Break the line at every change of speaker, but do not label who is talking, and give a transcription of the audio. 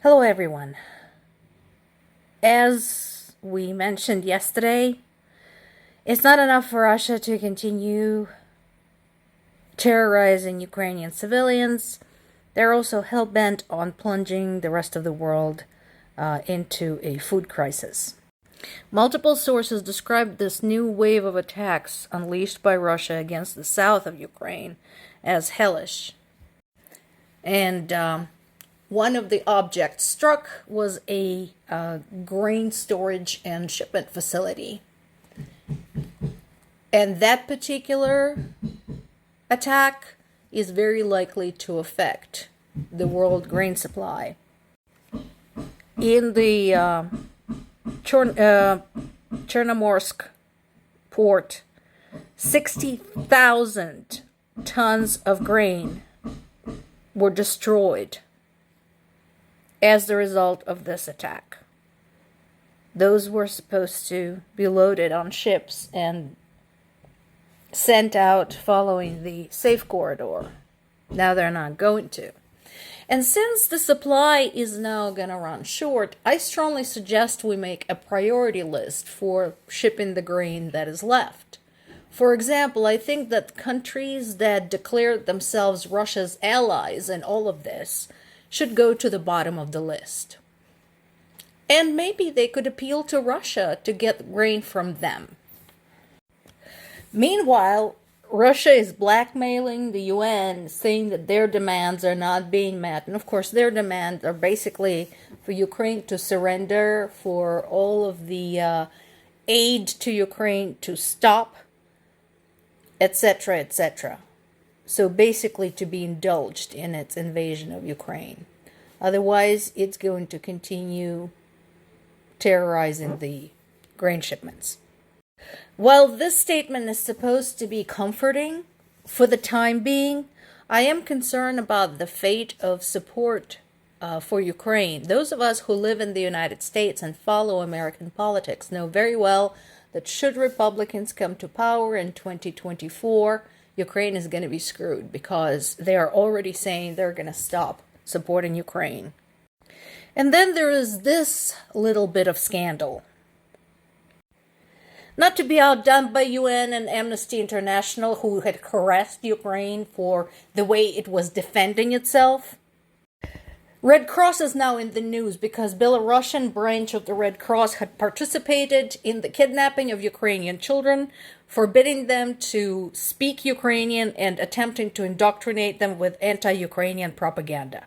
Hello, everyone. As we mentioned yesterday, it's not enough for Russia to continue terrorizing Ukrainian civilians. They're also hell-bent on plunging the rest of the world into a food crisis. Multiple sources described this new wave of attacks unleashed by Russia against the south of Ukraine as hellish. And one of the objects struck was a grain storage and shipment facility. And that particular attack is very likely to affect the world grain supply. In the Chernomorsk port, 60,000 tons of grain were destroyed as the result of this attack. Those were supposed to be loaded on ships and sent out following the safe corridor. Now they're not going to. And since the supply is now going to run short, I strongly suggest we make a priority list for shipping the grain that is left. For example, I think that countries that declared themselves Russia's allies in all of this should go to the bottom of the list. And maybe they could appeal to Russia to get grain from them. Meanwhile, Russia is blackmailing the UN, saying that their demands are not being met. And of course, their demands are basically for Ukraine to surrender, for all of the aid to Ukraine to stop, etc., etc. So basically to be indulged in its invasion of Ukraine. Otherwise, it's going to continue terrorizing the grain shipments. While this statement is supposed to be comforting for the time being, I am concerned about the fate of support for Ukraine. Those of us who live in the United States and follow American politics know very well that should Republicans come to power in 2024, Ukraine is going to be screwed because they are already saying they're going to stop supporting Ukraine. And then there is this little bit of scandal. Not to be outdone by UN and Amnesty International, who had harassed Ukraine for the way it was defending itself. Red Cross is now in the news because Belarusian branch of the Red Cross had participated in the kidnapping of Ukrainian children, forbidding them to speak Ukrainian and attempting to indoctrinate them with anti-Ukrainian propaganda.